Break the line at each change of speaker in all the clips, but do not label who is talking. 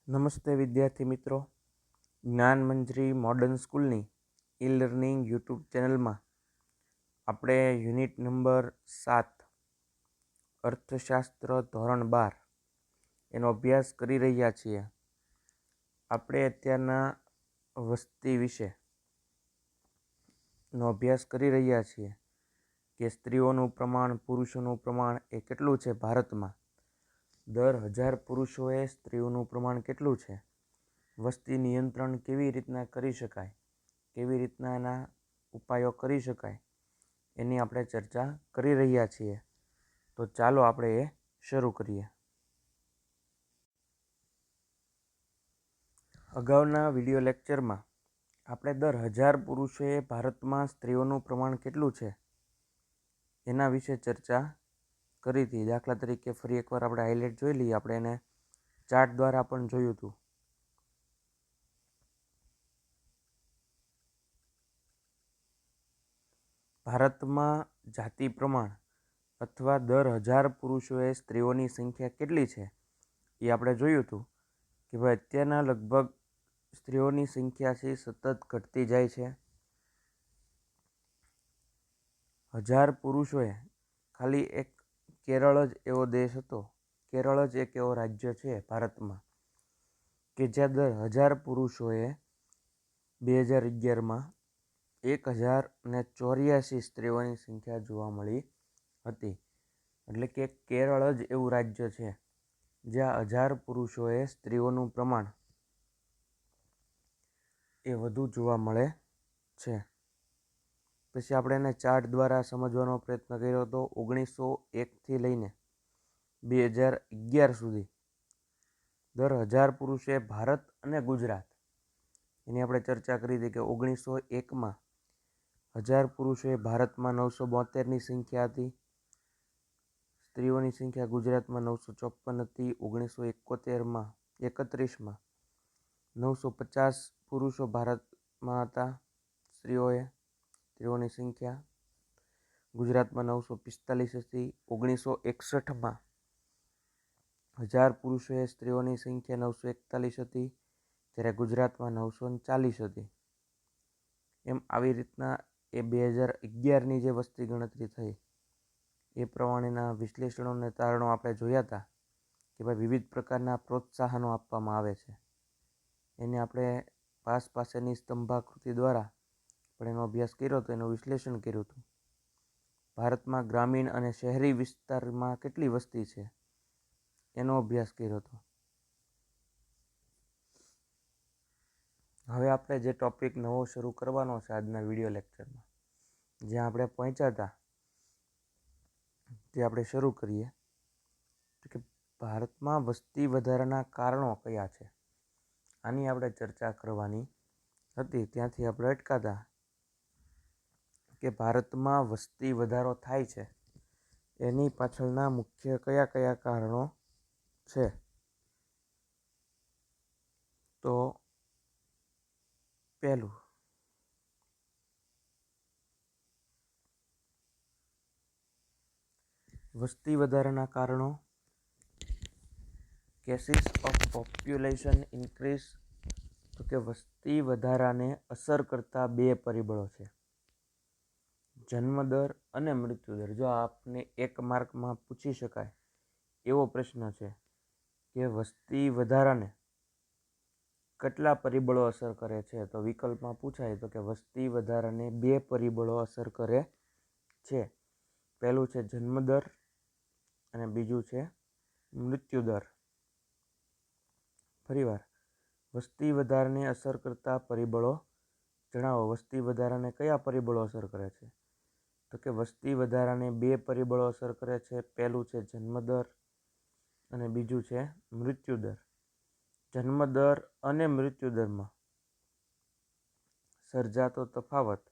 નમસ્તે વિદ્યાર્થી મિત્રો, જ્ઞાન મંજરી મોડર્ન સ્કૂલની ઈ લર્નિંગ યુટ્યુબ ચેનલમાં આપણે યુનિટ નંબર 7 અર્થશાસ્ત્ર ધોરણ 12 એનો અભ્યાસ કરી રહ્યા છીએ. આપણે અત્યારના વસ્તી વિશેનો અભ્યાસ કરી રહ્યા છીએ કે સ્ત્રીઓનું પ્રમાણ, પુરુષોનું પ્રમાણ એ કેટલું છે ભારતમાં. દર 1000 પુરુષોએ સ્ત્રીઓનું પ્રમાણ કેટલું છે, વસ્તી નિયંત્રણ કેવી રીતના કરી શકાય, કેવી રીતના એના ઉપાયો કરી શકાય, એની આપણે ચર્ચા કરી રહ્યા છીએ. તો ચાલો આપણે એ શરૂ કરીએ. અગાઉના વિડીયો લેક્ચરમાં આપણે દર 1000 પુરુષોએ ભારતમાં સ્ત્રીઓનું પ્રમાણ કેટલું છે એના વિશે ચર્ચા કરી હતી. દાખલા તરીકે ફરી એકવાર આપણે હાઇલાઇટ જોઈ લઈએ. આપણે એને ચાર્ટ દ્વારા પણ જોયું હતું. ભારતમાં જાતિ પ્રમાણ અથવા દર 1000 પુરુષોએ સ્ત્રીઓની સંખ્યા કેટલી છે એ આપણે જોયું હતું કે ભાઈ અત્યારના લગભગ સ્ત્રીઓની સંખ્યા છે સતત ઘટતી જાય છે. 1000 પુરુષોએ ખાલી એક કેરળ જ એવો દેશ હતો, કેરળ જ એક એવો રાજ્ય છે ભારતમાં કે જ્યાં દર 1000 પુરુષોએ 2011માં 1084 સ્ત્રીઓની સંખ્યા જોવા મળી હતી. એટલે કે કેરળ જ એવું રાજ્ય છે જ્યાં 1000 પુરુષોએ સ્ત્રીઓનું પ્રમાણ એ વધુ જોવા મળે છે. પછી આપણે એને ચાર્ટ દ્વારા સમજવાનો પ્રયત્ન કર્યો હતો. 1901થી લઈને 2011 સુધી દર 1000 પુરુષે ભારત અને ગુજરાત એની આપણે ચર્ચા કરી હતી કે 1901માં 1000 પુરુષોએ ભારતમાં 972ની સંખ્યા હતી, સ્ત્રીઓની સંખ્યા ગુજરાતમાં 954 હતી. 1931માં 950 પુરુષો ભારતમાં હતા, સ્ત્રીઓની સંખ્યા ગુજરાતમાં 945 હતી. 1961માં 1000 પુરુષોએ સ્ત્રીઓની સંખ્યા 941 હતી, જ્યારે ગુજરાતમાં 940 હતી. એમ આવી રીતના એ 2011ની જે વસ્તી ગણતરી થઈ એ પ્રમાણેના વિશ્લેષણો અને તારણો આપણે જોયા હતા કે ભાઈ વિવિધ પ્રકારના પ્રોત્સાહનો આપવામાં આવે છે. એને આપણે પાસેની સ્તંભાકૃતિ દ્વારા પણ એનો અભ્યાસ કર્યો હતો, એનું વિશ્લેષણ કર્યું હતું. ભારતમાં ગ્રામીણ અને શહેરી વિસ્તારમાં કેટલી વસ્તી છે એનો અભ્યાસ કર્યો હતો. હવે આપણે જે ટોપિક નવો શરૂ કરવાનો છે આજના વિડીયો લેક્ચરમાં, જ્યાં આપણે પહોંચ્યા હતા તે આપણે શરૂ કરીએ. કે ભારતમાં વસ્તી વધારાના કારણો કયા છે આની આપણે ચર્ચા કરવાની હતી. ત્યાંથી આપણે અટકાતા કે ભારતમાં વસ્તી વધારો થાય છે એની પાછળના મુખ્ય કયા કયા કારણો છે. તો પહેલું, વસ્તી વધારાના કારણો, કેસીસ ઓફ પોપ્યુલેશન ઇન્ક્રીઝ. તો કે વસ્તી વધારાને અસર કરતા બે પરિબળો છે, જન્મદર અને મૃત્યુદર. જો આપને એક માર્કમાં પૂછી શકાય એવો પ્રશ્ન છે કે વસ્તી વધારાને કેટલા પરિબળો અસર કરે છે, તો વિકલ્પમાં પૂછાય તો કે વસ્તી વધારાને બે પરિબળો અસર કરે છે. પહેલું છે જન્મદર અને બીજું છે મૃત્યુદર. ફરીવાર, વસ્તી વધારાને અસર કરતા પરિબળો જણાવો. વસ્તી વધારાને કયા પરિબળો અસર કરે છે, તો કે વસ્તી વધારાને બે પરિબળો અસર કરે છે. પહેલું છે જન્મદર અને બીજું છે મૃત્યુદર. જન્મદર અને મૃત્યુદરમાં સર્જાતો તફાવત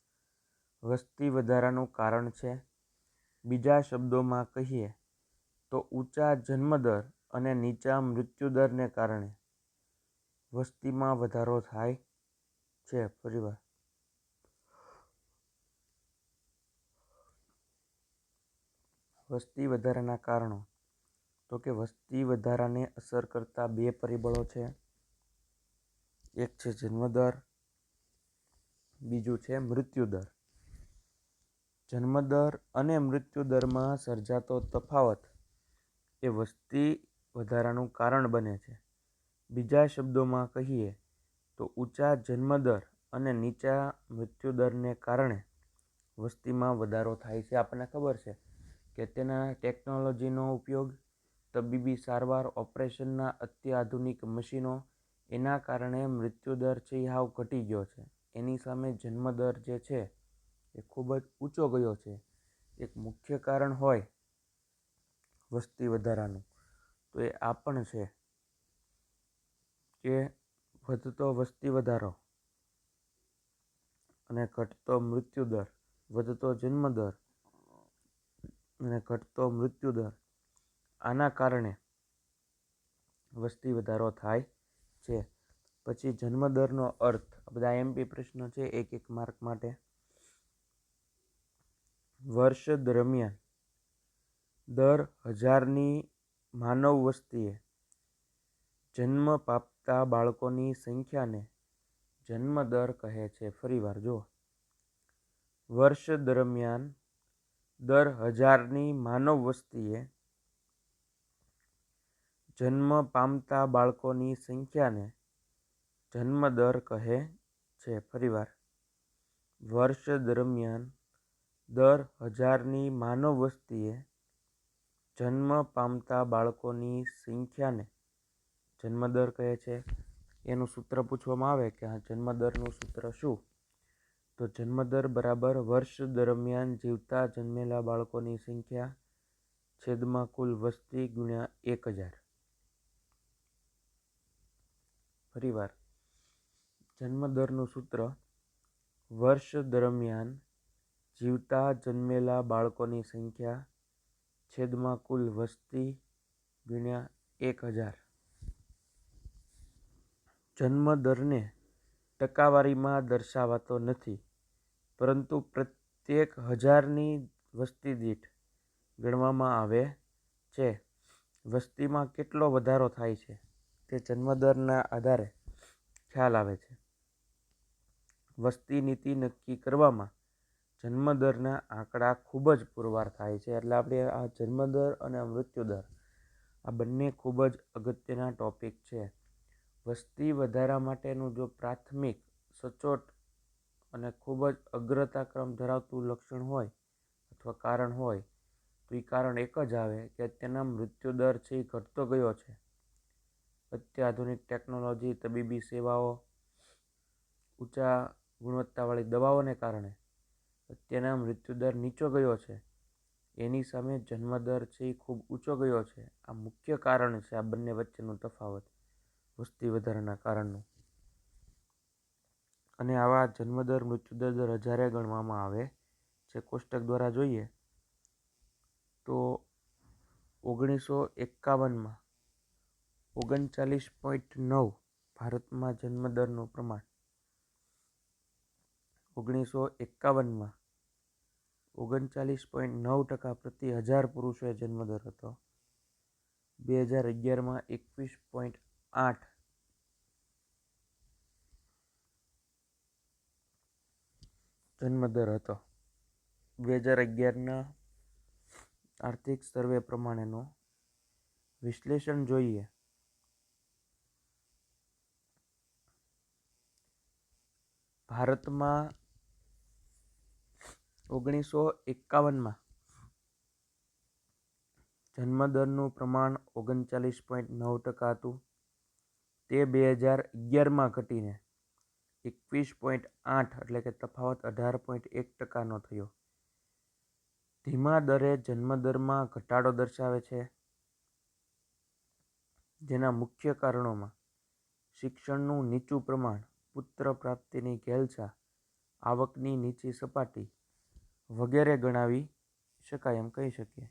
વસ્તી વધારાનું કારણ છે. બીજા શબ્દોમાં કહીએ તો ઊંચા જન્મદર અને નીચા મૃત્યુદરને કારણે વસ્તીમાં વધારો થાય છે. ફરીવાર, વસ્તી વધારાના કારણો તો કે વસ્તી વધારાને અસર કરતા બે પરિબળો છે. એક છે જન્મદર, બીજું છે મૃત્યુદર. જન્મદર અને મૃત્યુદરમાં સર્જાતો તફાવત એ વસ્તી વધારાનું કારણ બને છે. બીજા શબ્દોમાં કહીએ તો ઊંચા જન્મદર અને નીચા મૃત્યુદરને કારણે વસ્તીમાં વધારો થાય છે. આપણને ખબર છે કે તેના ટેકનોલોજીનો ઉપયોગ, તબીબી સારવાર, ઓપરેશનના અત્યાધુનિક મશીનો, એના કારણે મૃત્યુદર છે એ હાવ ઘટી ગયો છે. એની સામે જન્મદર જે છે એ ખૂબ જ ઊંચો ગયો છે. એક મુખ્ય કારણ હોય વસ્તી વધારાનું તો એ આ પણ છે કે વધતો વસ્તી વધારો અને ઘટતો મૃત્યુદર, વધતો જન્મદર અને ઘટતો મૃત્યુદર, આના કારણે વસ્તી વધારો થાય છે. પછી જન્મદરનો અર્થ, બધા એમપી પ્રશ્નો છે, એક એક માર્ક માટે. વર્ષ દરમિયાન દર 1000ની માનવ વસ્તીએ જન્મ પામતા બાળકોની સંખ્યાને જન્મદર કહે છે. ફરીવાર જો, વર્ષ દરમિયાન દર 1000ની માનવ વસ્તીએ જન્મ પામતા બાળકોની સંખ્યાને જન્મદર કહે છે. ફરીવાર, વર્ષ દરમિયાન દર 1000ની માનવ વસ્તીએ જન્મ પામતા બાળકોની સંખ્યાને જન્મદર કહે છે. એનું સૂત્ર પૂછવામાં આવે કે આ જન્મદરનું સૂત્ર શું, તો જન્મદર બરાબર વર્ષ દરમિયાન જીવતા જન્મેલા બાળકોની સંખ્યા છેદમાં કુલ વસ્તી ગુણ્યા 1000. ફરીવાર, જન્મદરનું સૂત્ર વર્ષ દરમિયાન જીવતા જન્મેલા બાળકોની સંખ્યા છેદમાં કુલ વસ્તી ગુણ્યા 1000. જન્મદરને ટકાવારીમાં દર્શાવાતો નથી, પરંતુ પ્રત્યેક 1000ની વસ્તી દીઠ ગણવામાં આવે છે. વસ્તીમાં કેટલો વધારો થાય છે તે જન્મદરના આધારે ખ્યાલ આવે છે. વસ્તી નીતિ નક્કી કરવામાં જન્મદરના આંકડા ખૂબ જ પુરવાર થાય છે. એટલે આપણે આ જન્મદર અને મૃત્યુદર આ બંને ખૂબ જ અગત્યના ટોપિક છે. વસ્તી વધારા માટેનું જો પ્રાથમિક, સચોટ અને ખૂબ જ અગ્રતાક્રમ ધરાવતું લક્ષણ હોય અથવા કારણ હોય તો એ કારણ એક જ આવે કે તેના મૃત્યુદર છે એ ઘટતો ગયો છે. અત્યાધુનિક ટેકનોલોજી, તબીબી સેવાઓ, ઊંચા ગુણવત્તાવાળી દવાઓને કારણે તેના મૃત્યુદર નીચો ગયો છે. એની સામે જન્મદર છે એ ખૂબ ઊંચો ગયો છે. આ મુખ્ય કારણ છે, આ બંને વચ્ચેનું તફાવત વસ્તી વધારાના કારણનું. અને આવા જન્મદર મૃત્યુદર 1000 ગણવામાં આવે છે. કોષ્ટક દ્વારા જોઈએ તો 1951માં 39.9 ભારતમાં જન્મદરનું પ્રમાણ, 1951માં 39.9% પ્રતિ 1000 પુરુષોએ જન્મદર હતો. 2011માં 21.8 જન્મદર હતો. 2011ના આર્થિક સર્વે પ્રમાણેનું વિશ્લેષણ જોઈએ ભારતમાં 1951માં જન્મદરનું પ્રમાણ 39.9% હતું. તે 2011માં ઘટીને 21.8 એટલે કે તફાવત 18.1%નો થયો. ધીમા દરે જન્મદરમાં ઘટાડો દર્શાવે છે. જેના મુખ્ય કારણોમાં શિક્ષણનું નીચું પ્રમાણ, પુત્ર પ્રાપ્તિની ઘેલછા, આવકની નીચી સપાટી વગેરે ગણાવી શકાય એમ કહી શકીએ.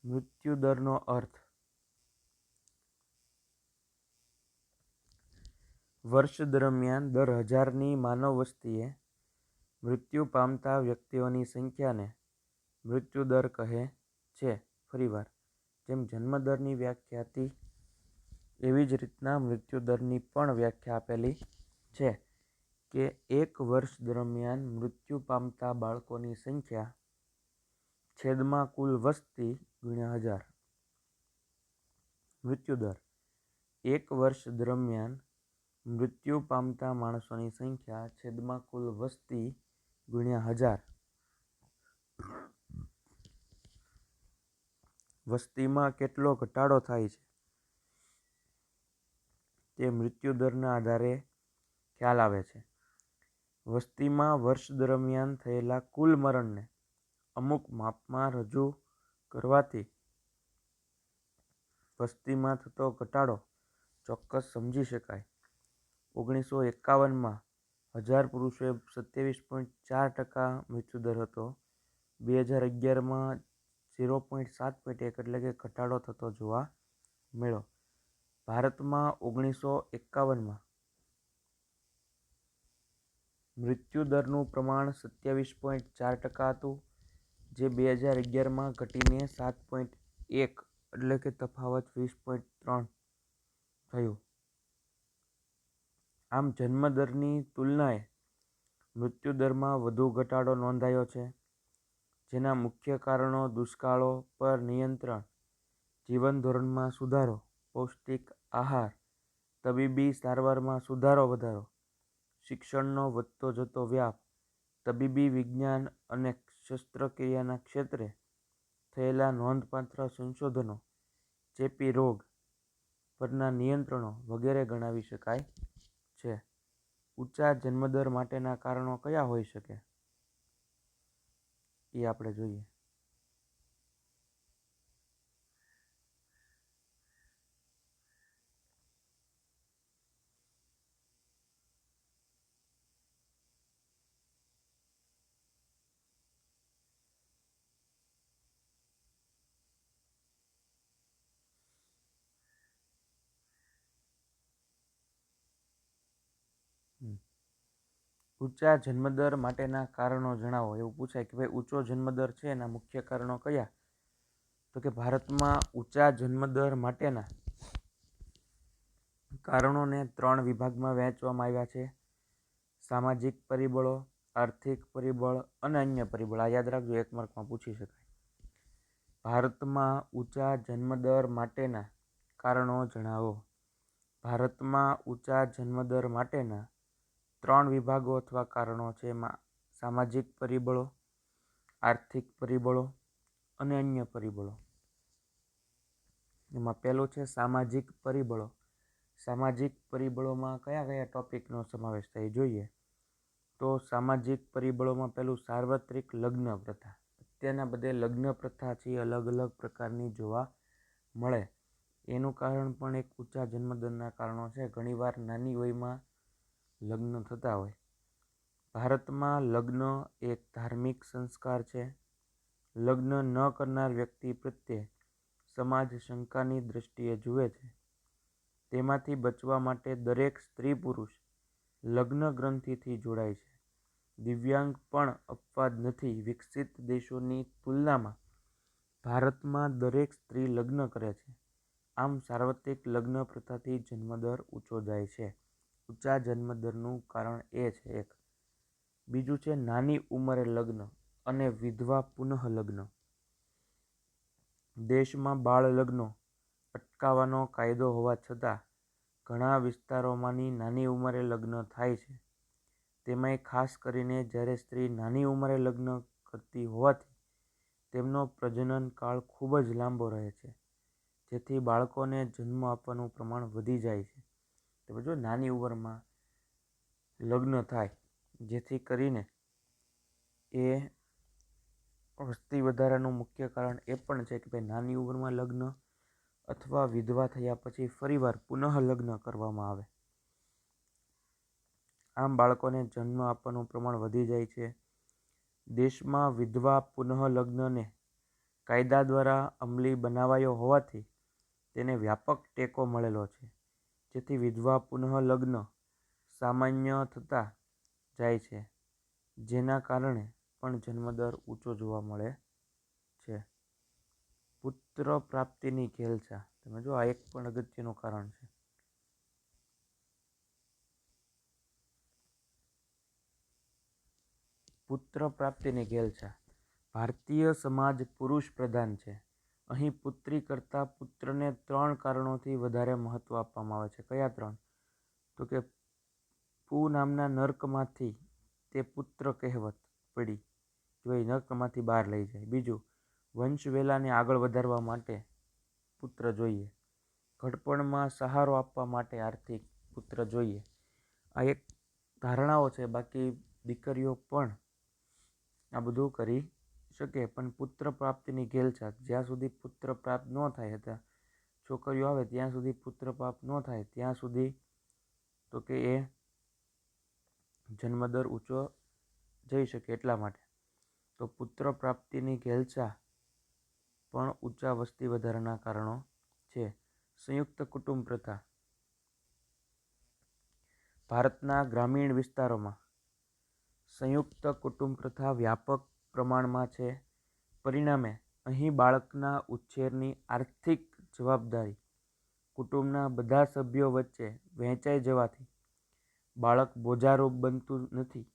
મૃત્યુદરનો અર્થ, વર્ષ દરમિયાન દર 1000ની માનવ વસ્તીએ મૃત્યુ પામતા વ્યક્તિઓની સંખ્યાને મૃત્યુદર કહે છે. ફરીવાર, જેમ જન્મદરની વ્યાખ્યા હતી એવી જ રીતના મૃત્યુદરની પણ વ્યાખ્યા આપેલી છે કે 1 વર્ષ દરમિયાન મૃત્યુ પામતા બાળકોની સંખ્યા છેદમાં કુલ વસ્તી ગુણ્યા 1000. મૃત્યુદર 1 વર્ષ દરમિયાન મૃત્યુ પામતા માણસોની સંખ્યા છેદમાં કુલ વસ્તી ગુણ્યા 1000. વસ્તીમાં કેટલો ઘટાડો થાય છે તે મૃત્યુદરના આધારે ખ્યાલ આવે છે. વસ્તીમાં વર્ષ દરમિયાન થયેલા કુલ મરણને અમુક માપમાં રજૂ કરવાથી વસ્તીમાં થતો ઘટાડો ચોક્કસ સમજી શકાય. 1951માં 1000 પુરુષોએ 27.4% મૃત્યુદર હતો. 2011માં 0.7.1 એટલે કે ઘટાડો થતો જોવા મળ્યો. ભારતમાં 1951માં મૃત્યુદરનું પ્રમાણ 27.4% હતું, જે 2011માં ઘટીને 7.1 એટલે કે તફાવત 20.3 થયું. આમ જન્મદરની તુલનાએ મૃત્યુદરમાં વધુ ઘટાડો નોંધાયો છે, જેના મુખ્ય કારણો દુષ્કાળો પર નિયંત્રણ, જીવનધોરણમાં સુધારો, પૌષ્ટિક આહાર, તબીબી સારવારમાં વધારો, શિક્ષણનો વધતો જતો વ્યાપ, તબીબી વિજ્ઞાન અને શસ્ત્રક્રિયાના ક્ષેત્રે થયેલા નોંધપાત્ર સંશોધનો, ચેપી રોગ પરના નિયંત્રણો વગેરે ગણાવી શકાય છે. ઊંચા જન્મદર માટેના કારણો કયા હોઈ શકે એ આપણે જોઈએ. ઊંચા જન્મદર માટેના કારણો જણાવો એવું પૂછાય કે ભાઈ ઊંચો જન્મદર છે એના મુખ્ય કારણો કયા? તો કે ભારતમાં ઊંચા જન્મદર માટેના કારણોને 3 વિભાગમાં વહેંચવામાં આવ્યા છે: સામાજિક પરિબળો, આર્થિક પરિબળ અને અન્ય પરિબળ. આ યાદ રાખજો, 1 માર્કમાં પૂછી શકાય. ભારતમાં ઊંચા જન્મદર માટેના કારણો જણાવો. ભારતમાં ઊંચા જન્મદર માટેના 3 વિભાગો અથવા કારણો છે. એમાં સામાજિક પરિબળો, આર્થિક પરિબળો અને અન્ય પરિબળો. એમાં પહેલું છે સામાજિક પરિબળો. સામાજિક પરિબળોમાં કયા કયા ટોપિકનો સમાવેશ થાય જોઈએ. તો સામાજિક પરિબળોમાં પહેલું સાર્વત્રિક લગ્ન પ્રથા. અત્યારના બધે લગ્ન પ્રથા છે અલગ અલગ પ્રકારની જોવા મળે. એનું કારણ પણ એક ઊંચા જન્મદરના કારણો છે. ઘણીવાર નાની વયમાં લગ્ન થતા હોય. ભારતમાં લગ્ન એક ધાર્મિક સંસ્કાર છે. લગ્ન ન કરનાર વ્યક્તિ પ્રત્યે સમાજ શંકાની દ્રષ્ટિએ જુએ છે. તેમાંથી બચવા માટે દરેક સ્ત્રી પુરુષ લગ્ન ગ્રંથિથી જોડાય છે. દિવ્યાંગ પણ અપવાદ નથી. વિકસિત દેશોની તુલનામાં ભારતમાં દરેક સ્ત્રી લગ્ન કરે છે. આમ સાર્વત્રિક લગ્ન પ્રથાથી જન્મદર ઊંચો જાય છે. ઊંચા જન્મદરનું કારણ એ છે એક. બીજું છે નાની ઉંમરે લગ્ન અને વિધવા પુનઃ લગ્ન. દેશમાં બાળ લગ્નો અટકાવવાનો કાયદો હોવા છતાં ઘણા વિસ્તારોમાંની નાની ઉંમરે લગ્ન થાય છે. તેમાંય ખાસ કરીને જ્યારે સ્ત્રી નાની ઉંમરે લગ્ન કરતી હોવાથી તેમનો પ્રજનન કાળ ખૂબ જ લાંબો રહે છે, જેથી બાળકોને જન્મ આપવાનું પ્રમાણ વધી જાય છે. તો જો નાની ઉંમરમાં લગ્ન થાય, જેથી કરીને એ વસ્તી વધારાનું મુખ્ય કારણ એ પણ છે કે ભાઈ નાની ઉંમરમાં લગ્ન અથવા વિધવા થયા પછી ફરીવાર પુનઃ લગ્ન કરવામાં આવે. આમ બાળકોને જન્મ આપવાનું પ્રમાણ વધી જાય છે. દેશમાં વિધવા પુનઃ લગ્નને કાયદા દ્વારા અમલી બનાવાયો હોવાથી તેને વ્યાપક ટેકો મળેલો છે, જેથી વિધવા પુનઃ લગ્ન સામાન્ય થતા જાય છે, જેના કારણે પણ જન્મદર ઊંચો જોવા મળે છે. પુત્ર પ્રાપ્તિની ઘેલછા. તમે જો આ એક પણ અગત્યનું કારણ છે. પુત્ર પ્રાપ્તિની ઘેલછા. ભારતીય સમાજ પુરુષ પ્રધાન છે. અહીં પુત્રી કરતાં પુત્રને 3 કારણોથી વધારે મહત્વ આપવામાં આવે છે. કયા 3? તો કે પુ નામના નર્કમાંથી તે પુત્ર કહેવત પડી, જો એ નર્કમાંથી બહાર લઈ જાય. બીજું, વંશવેલાને આગળ વધારવા માટે પુત્ર જોઈએ. ઘડપણમાં સહારો આપવા માટે આર્થિક પુત્ર જોઈએ. આ એક ધારણાઓ છે. બાકી દીકરીઓ પણ આ બધું કરી શકે, પણ પુત્ર પ્રાપ્તિની ઘેલછા, જ્યાં સુધી પુત્ર પ્રાપ્ત ન થાય હતા છોકરીઓ આવે ત્યાં સુધી પુત્ર પ્રાપ્ત ન થાય ત્યાં સુધી તો કે એ જન્મદર ઊંચો જઈ શકે. એટલા માટે તો પુત્ર પ્રાપ્તિની ઘેલછા પણ ઊંચા વસ્તી વધારાના કારણો છે. સંયુક્ત કુટુંબ પ્રથા. ભારતના ગ્રામીણ વિસ્તારોમાં સંયુક્ત કુટુંબ પ્રથા વ્યાપક પ્રમાણમાં છે. પરિણામે અહીં બાળકના ઉછેરની આર્થિક જવાબદારી કુટુંબના બધા સભ્યો વચ્ચે વહેંચાઈ જવાથી બાળક બોજારૂપ બનતું નથી.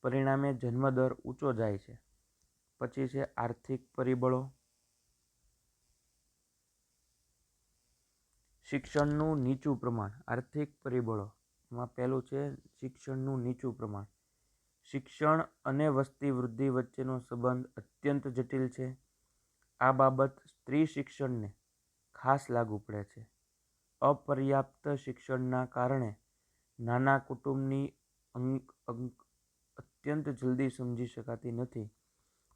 પરિણામે જન્મદર ઊંચો જાય છે. પછી છે આર્થિક પરિબળો. શિક્ષણનું નીચું પ્રમાણ. આર્થિક પરિબળો એમાં પહેલું છે શિક્ષણનું નીચું પ્રમાણ. શિક્ષણ અને વસ્તી વૃદ્ધિ વચ્ચેનો સંબંધ અત્યંત જટિલ છે. આ બાબત સ્ત્રી શિક્ષણને ખાસ લાગુ પડે છે. અપર્યાપ્ત શિક્ષણના કારણે નાના કુટુંબની અત્યંત જલ્દી સમજી શકાતી નથી.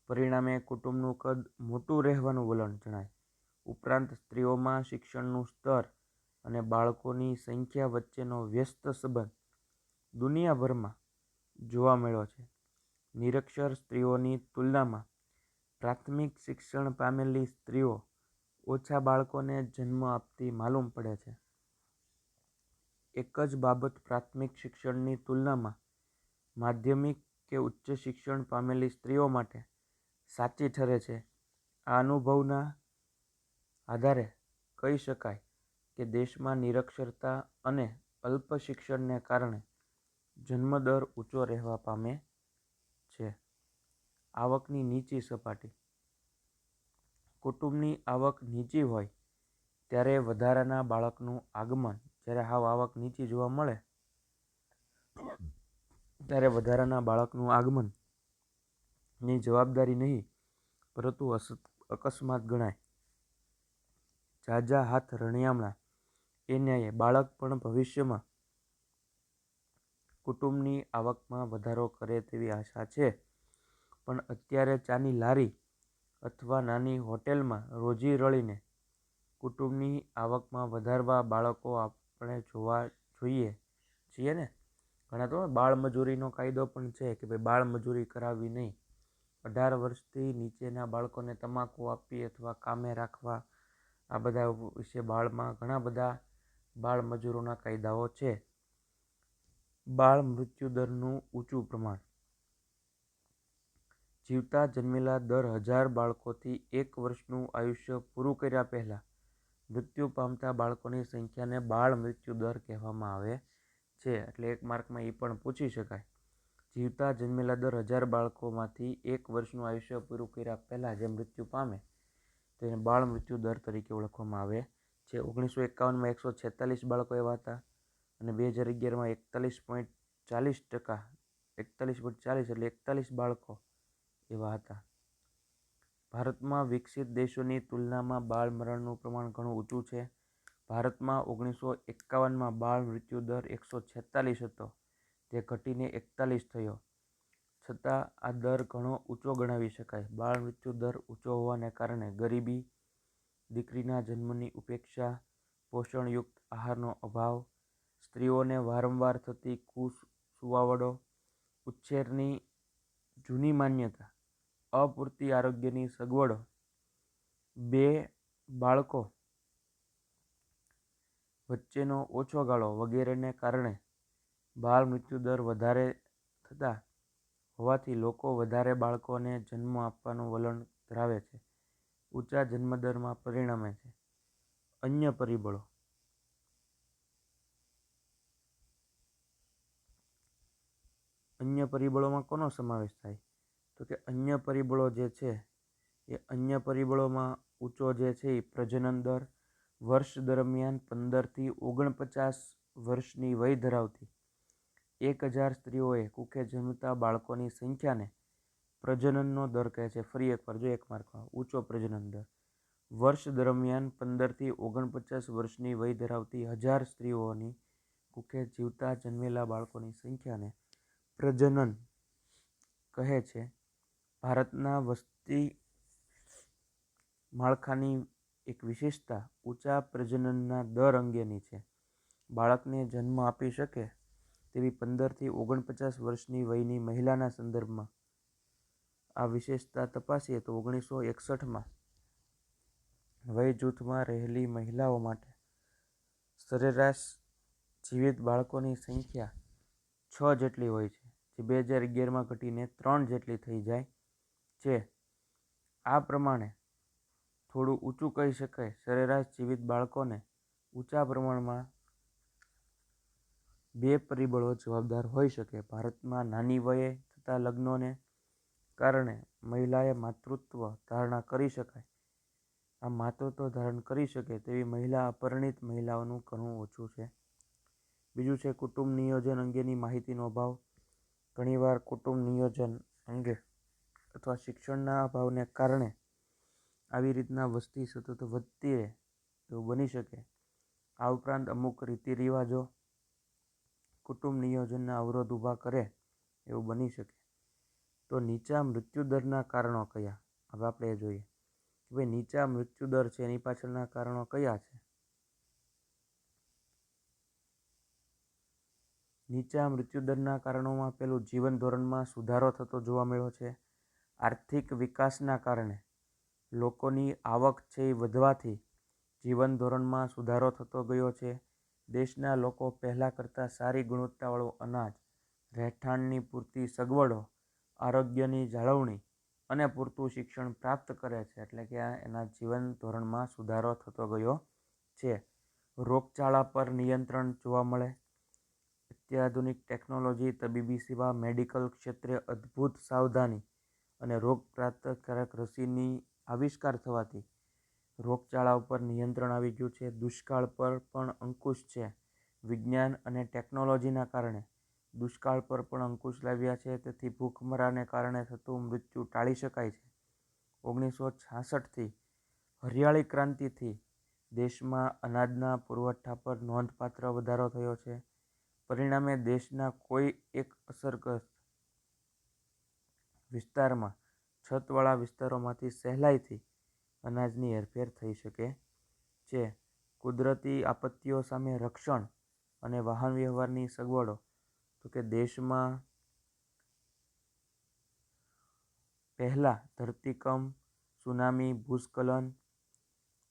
પરિણામે કુટુંબનું કદ મોટું રહેવાનું વલણ જણાય. ઉપરાંત સ્ત્રીઓમાં શિક્ષણનું સ્તર અને બાળકોની સંખ્યા વચ્ચેનો વ્યસ્ત સંબંધ દુનિયાભરમાં જોવા મળ્યો છે. નિરક્ષર સ્ત્રીઓની તુલનામાં પ્રાથમિક શિક્ષણ પામેલી સ્ત્રીઓ ઓછા બાળકોને જન્મ આપતી માલુમ પડે છે. એક જ બાબત પ્રાથમિક શિક્ષણની તુલનામાં માધ્યમિક કે ઉચ્ચ શિક્ષણ પામેલી સ્ત્રીઓ માટે સાચી ઠરે છે. આ અનુભવના આધારે કહી શકાય કે દેશમાં નિરક્ષરતા અને અલ્પ શિક્ષણને કારણે જન્મદર ઊંચો રહેવા પામે છે. આવકની નીચી સપાટી. કુટુંબની આવક નીચી હોય ત્યારે વધારાના બાળકનું આગમન, જ્યારે હાવ આવક નીચી જોવા મળે ત્યારે વધારાના બાળકનું આગમનની જવાબદારી નહીં પરંતુ અકસ્માત ગણાય. ઝાઝા હાથ રણિયામણા. એ ન્યાયે બાળક પણ ભવિષ્યમાં કુટુંબની આવકમાં વધારો કરે તેવી આશા છે, પણ અત્યારે ચાની લારી અથવા નાની હોટેલમાં રોજી રળીને કુટુંબની આવકમાં વધારવા બાળકો આપણે જોવા જોઈએ છીએ ને. ઘણા તો બાળમજૂરીનો કાયદો પણ છે કે ભાઈ બાળમજૂરી કરાવવી નહીં. 18 વર્ષથી નીચેના બાળકોને તમાકુ આપવી અથવા કામે રાખવા, આ બધા વિશે ઘણા બધા બાળ મજૂરોના કાયદાઓ છે. બાળ મૃત્યુદરનું ઊંચું પ્રમાણ. જીવતા જન્મેલા દર 1000 બાળકોથી 1 વર્ષનું આયુષ્ય પૂરું કર્યા પહેલાં મૃત્યુ પામતા બાળકોની સંખ્યાને બાળ મૃત્યુદર કહેવામાં આવે છે. એટલે એક માર્કમાં એ પણ પૂછી શકાય. જીવતા જન્મેલા દર 1000 બાળકોમાંથી 1 વર્ષનું આયુષ્ય પૂરું કર્યા પહેલાં જે મૃત્યુ પામે તેને બાળ મૃત્યુ દર તરીકે ઓળખવામાં આવે છે. 1951માં 146 બાળકો એવા હતા અને 2011માં 41.40%, 41.40 એટલે 41 બાળકો એવા હતા. ભારતમાં વિકસિત દેશોની તુલનામાં બાળ મરણનું પ્રમાણ ઘણું ઊંચું છે. ભારતમાં 1951માં બાળ મૃત્યુ દર 146 હતો, તે ઘટીને 41 થયો. છતાં આ દર ઘણો ઊંચો ગણાવી શકાય. બાળ મૃત્યુ દર ઊંચો હોવાને કારણે ગરીબી, દીકરીના જન્મની ઉપેક્ષા, પોષણયુક્ત આહારનો અભાવ, સ્ત્રીઓને વારંવાર થતી કુસુવાવડો, ઉછેરની જૂની માન્યતા, અપૂરતી આરોગ્યની સગવડો, 2 બાળકો વચ્ચેનો ઓછો ગાળો વગેરેને કારણે બાળ મૃત્યુદર વધારે થતા હોવાથી લોકો વધારે બાળકોને જન્મ આપવાનું વલણ ધરાવે છે. ઊંચા જન્મદરમાં પરિણમે છે અન્ય પરિબળો. અન્ય પરિબળોમાં કોનો સમાવેશ થાય? તો કે અન્ય પરિબળો જે છે એ અન્ય પરિબળોમાં ઊંચો જે છે એ પ્રજનન દર, વર્ષ દરમિયાન 15થી 49 વર્ષની વય ધરાવતી 1000 સ્ત્રીઓએ કુખે જન્મતા બાળકોની સંખ્યાને પ્રજનનનો દર કહે છે. ફરી એકવાર જો એક માર્કમાં ઊંચો પ્રજનન દર. વર્ષ દરમિયાન 15થી 49 વર્ષની વય ધરાવતી 1000 સ્ત્રીઓની કુખે જીવતા જન્મેલા બાળકોની સંખ્યાને પ્રજનન કહે છે. ભારતના વસ્તી માળખાની એક વિશેષતા ઊંચા પ્રજનનના દર અંગેની છે. બાળકને જન્મ આપી શકે તેવી 15થી 49 વર્ષની વયની મહિલાના સંદર્ભમાં આ વિશેષતા તપાસીએ તો 1961માં વય જૂથમાં રહેલી મહિલાઓ માટે સરેરાશ જીવિત બાળકોની સંખ્યા 6 જેટલી હોય છે, જે 2011માં ઘટીને 3 જેટલી થઈ જાય છે. આ પ્રમાણે થોડું ઊંચું કહી શકાય. સરેરાશ જીવિત બાળકોને ઊંચા પ્રમાણમાં 2 પરિબળો જવાબદાર હોઈ શકે. ભારતમાં નાની વયે થતા લગ્નોને કારણે મહિલાએ માતૃત્વ ધારણા કરી શકાય. આ માતૃત્વ ધારણ કરી શકે તેવી મહિલા અપરિણિત મહિલાઓનું ઘણું ઓછું છે. બીજું છે કુટુંબ નિયોજન અંગેની માહિતીનો અભાવ. ઘણીવાર કુટુંબ નિયોજન અંગે અથવા શિક્ષણના અભાવને કારણે આવી રીતના વસ્તી સતત વધતી રહે એવું બની શકે. આ ઉપરાંત અમુક રીતિ રિવાજો કુટુંબ નિયોજનના અવરોધ ઊભા કરે એવું બની શકે. તો નીચા મૃત્યુદરના કારણો કયા? હવે આપણે એ જોઈએ કે ભાઈ નીચા મૃત્યુદર છે એની પાછળના કારણો કયા છે? નીચા મૃત્યુદરના કારણોમાં પહેલું જીવન ધોરણમાં સુધારો થતો જોવા મળ્યો છે. આર્થિક વિકાસના કારણે લોકોની આવક છે એ વધવાથી જીવન ધોરણમાં સુધારો થતો ગયો છે. દેશના લોકો પહેલાં કરતાં સારી ગુણવત્તાવાળું અનાજ, રહેઠાણની પૂરતી સગવડો, આરોગ્યની જાળવણી અને પૂરતું શિક્ષણ પ્રાપ્ત કરે છે. એટલે કે એના જીવન ધોરણમાં સુધારો થતો ગયો છે. રોગચાળા પર નિયંત્રણ જોવા મળે. અત્યાધુનિક ટેકનોલોજી, તબીબી સેવા, મેડિકલ ક્ષેત્રે અદ્ભુત સાવધાની અને રોગ પ્રતિકારક રસીની આવિષ્કાર થવાથી રોગચાળા ઉપર નિયંત્રણ આવી ગયું છે. દુષ્કાળ પર પણ અંકુશ છે. વિજ્ઞાન અને ટેકનોલોજીના કારણે દુષ્કાળ પર પણ અંકુશ લાવ્યા છે. તેથી ભૂખમરાને કારણે થતું મૃત્યુ ટાળી શકાય છે. 1966થી હરિયાળી ક્રાંતિથી દેશમાં અનાજના પુરવઠા પર નોંધપાત્ર વધારો થયો છે. પરિણામે દેશના કોઈ એક અસરગ્રસ્ત વિસ્તારમાં છતવાળા વિસ્તારોમાંથી સહેલાઈથી અનાજની હેરફેર થઈ શકે છે. કુદરતી આપત્તિઓ સામે રક્ષણ અને વાહન વ્યવહારની સગવડો. તો કે દેશમાં પહેલાં ધરતીકંપ, સુનામી, ભૂસ્ખલન,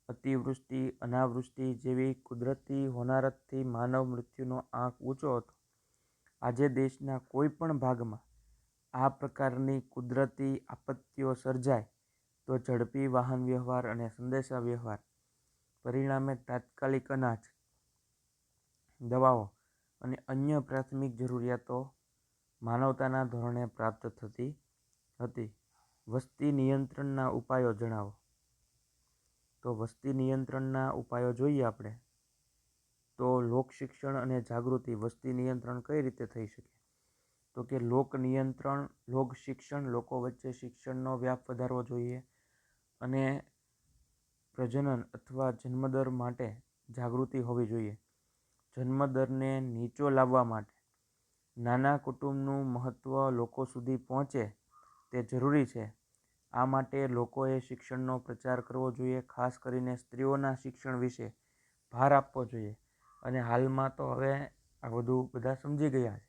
અતિવૃષ્ટિ, અનાવૃષ્ટિ જેવી કુદરતી હોનારતથી માનવ મૃત્યુનો આંક ઊંચો હતો. આજે દેશના કોઈ પણ ભાગમાં આ પ્રકારની કુદરતી આપત્તિઓ સર્જાય તો ઝડપી વાહન વ્યવહાર અને સંદેશા વ્યવહાર પરિણામે તાત્કાલિક અનાજ, દવાઓ અને અન્ય પ્રાથમિક જરૂરિયાતો માનવતાના ધોરણે પ્રાપ્ત થતી હતી. વસ્તી નિયંત્રણના ઉપાયો જણાવો. તો વસ્તી નિયંત્રણના ઉપાયો જોઈએ આપણે તો લોક શિક્ષણ અને જાગૃતિ. વસ્તી નિયંત્રણ કઈ રીતે થઈ શકે? તો કે લોક નિયંત્રણ, લોક શિક્ષણ, લોકો વચ્ચે શિક્ષણનો વ્યાપ વધારવો જોઈએ અને પ્રજનન અથવા જન્મદર માટે જાગૃતિ હોવી જોઈએ. જન્મદરને નીચો લાવવા માટે નાના કુટુંબનું મહત્ત્વ લોકો સુધી પહોંચે તે જરૂરી છે. આ માટે લોકોએ શિક્ષણનો પ્રચાર કરવો જોઈએ. ખાસ કરીને સ્ત્રીઓના શિક્ષણ વિશે ભાર આપવો જોઈએ. અને હાલમાં તો હવે આ બધું બધા સમજી ગયા છે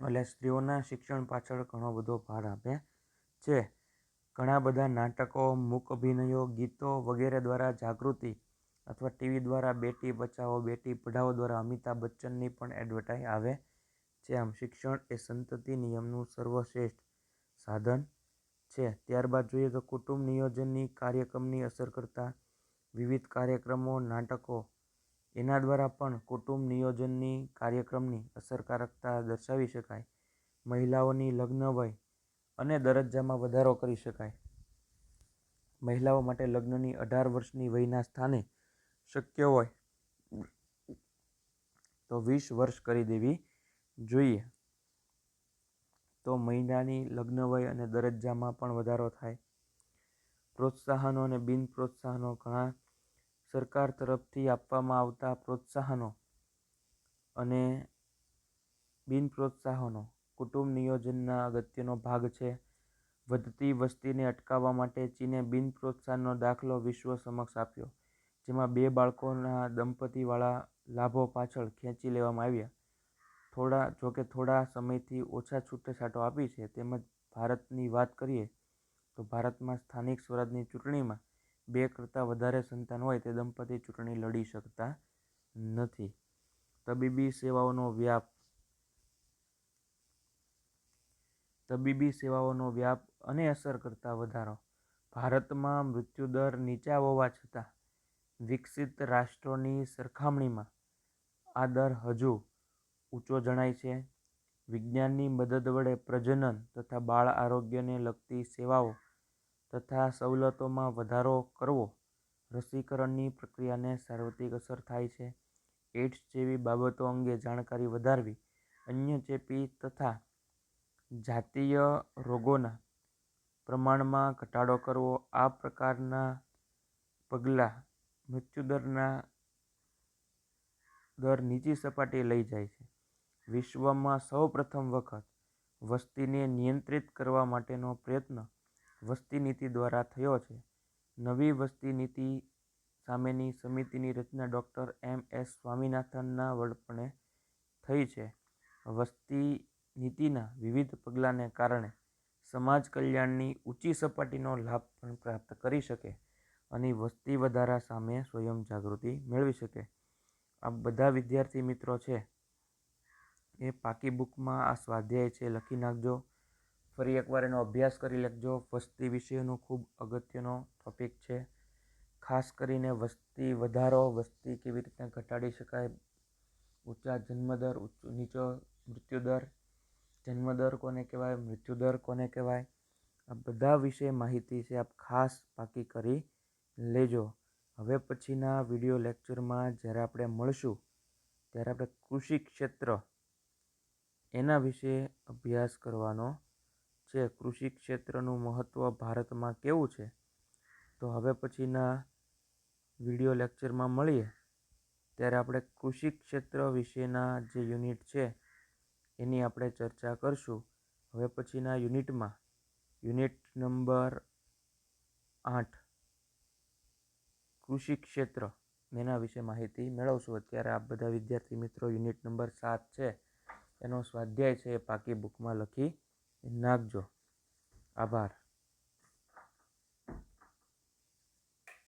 એટલે સ્ત્રીઓના શિક્ષણ પાછળ ઘણો બધો ભાર આપે છે. ઘણા બધા નાટકો, મૂક અભિનયો, ગીતો વગેરે દ્વારા જાગૃતિ અથવા ટીવી દ્વારા બેટી બચાવો, બેટી પઢાઓ દ્વારા અમિતાભ બચ્ચનની પણ એડવર્ટાઇઝ આવે છે. આમ શિક્ષણ એ સંતતિ નિયમનું સર્વશ્રેષ્ઠ સાધન છે. ત્યારબાદ જોઈએ તો કુટુંબ નિયોજનની કાર્યક્રમની અસર કરતા વિવિધ કાર્યક્રમો, નાટકો એના દ્વારા પણ કુટુંબ નિયોજનની કાર્યક્રમની અસરકારકતા દર્શાવી શકાય. મહિલાઓની લગ્ન વય અને દરજ્જામાં વધારો કરી શકાય. મહિલાઓ માટે લગ્નની 18 વર્ષની વયના સ્થાને શક્ય હોય તો 20 વર્ષ કરી દેવી જોઈએ. તો મહિલાની લગ્ન વય અને દરજ્જામાં પણ વધારો થાય. પ્રોત્સાહનો અને બિન પ્રોત્સાહનો. ઘણા સરકાર તરફથી આપવામાં આવતા પ્રોત્સાહનો અને બિન પ્રોત્સાહનો કુટુંબ નિયોજનના અગત્યનો ભાગ છે. વધતી વસ્તીને અટકાવવા માટે ચીને બિન પ્રોત્સાહનનો દાખલો વિશ્વ સમક્ષ આપ્યો, જેમાં 2 બાળકોના દંપતીવાળા લાભો પાછળ ખેંચી લેવામાં આવ્યા. જોકે થોડા સમયથી ઓછા છૂટછાટો આપી છે. તેમજ ભારતની વાત કરીએ તો ભારતમાં સ્થાનિક સ્વરાજની ચૂંટણીમાં 2 કરતાં વધારે સંતાન હોય તે દંપતી ચૂંટણી લડી શકતા નથી. તબીબી સેવાઓનો વ્યાપ અને અસર કરતા વધારો. ભારતમાં મૃત્યુદર નીચા હોવા છતાં વિકસિત રાષ્ટ્રોની સરખામણીમાં આ દર હજુ ઊંચો જણાય છે. વિજ્ઞાનની મદદ વડે પ્રજનન તથા બાળ આરોગ્યને લગતી સેવાઓ તથા સવલતોમાં વધારો કરવો. રસીકરણની પ્રક્રિયાને સાર્વત્રિક અસર થાય છે. એઇડ્સ જેવી બાબતો અંગે જાણકારી વધારવી. અન્ય ચેપી તથા જાતીય રોગોના પ્રમાણમાં ઘટાડો કરવો. આ પ્રકારના પગલાં મૃત્યુદરના દર નીચી સપાટીએ લઈ જાય છે. વિશ્વમાં સૌપ્રથમ વખત વસ્તીને નિયંત્રિત કરવા માટેનો પ્રયત્ન વસ્તી નીતિ દ્વારા થયો છે. નવી વસ્તી નીતિ સામેની સમિતિની રચના ડૉ. એમ.એસ. સ્વામીનાથનના વડપણે થઈ છે. વસ્તી નીતિના વિવિધ પગલાંને કારણે સમાજ કલ્યાણની ઊંચી સપાટીનો લાભ પણ પ્રાપ્ત કરી શકે અને વસ્તી વધારા સામે સ્વયં જાગૃતિ મેળવી શકે. આ બધા વિદ્યાર્થી મિત્રો છે એ પાકી બુકમાં આ સ્વાધ્યાય છે લખી નાખજો. ફરી એકવાર એનો અભ્યાસ કરી લેજો. વસ્તી વિશેનો ખૂબ અગત્યનો ટોપિક છે. ખાસ કરીને વસ્તી વધારો, વસ્તી કેવી રીતના ઘટાડી શકાય, ઊંચા જન્મદર, નીચો મૃત્યુદર, જન્મદર કોને કહેવાય, મૃત્યુદર કોને કહેવાય, આ બધા વિશે માહિતી છે આપ ખાસ પાકી કરી લેજો. હવે પછીના વિડીયો લેક્ચરમાં જ્યારે આપણે મળશું ત્યારે આપણે કૃષિ ક્ષેત્ર એના વિશે અભ્યાસ કરવાનો છે. કૃષિ ક્ષેત્રનું મહત્ત્વ ભારતમાં કેવું છે, તો હવે પછીના વિડીયો લેક્ચરમાં મળીએ ત્યારે આપણે કૃષિ ક્ષેત્ર વિશેના જે યુનિટ છે એની આપણે ચર્ચા કરશું. હવે પછીના યુનિટમાં યુનિટ નંબર 8 કૃષિ ક્ષેત્ર એના વિશે માહિતી મેળવશું. અત્યારે આપ બધા વિદ્યાર્થી મિત્રો યુનિટ નંબર 7 છે એનો સ્વાધ્યાય છે એ પાકી બુકમાં લખી નાખજો. આભાર.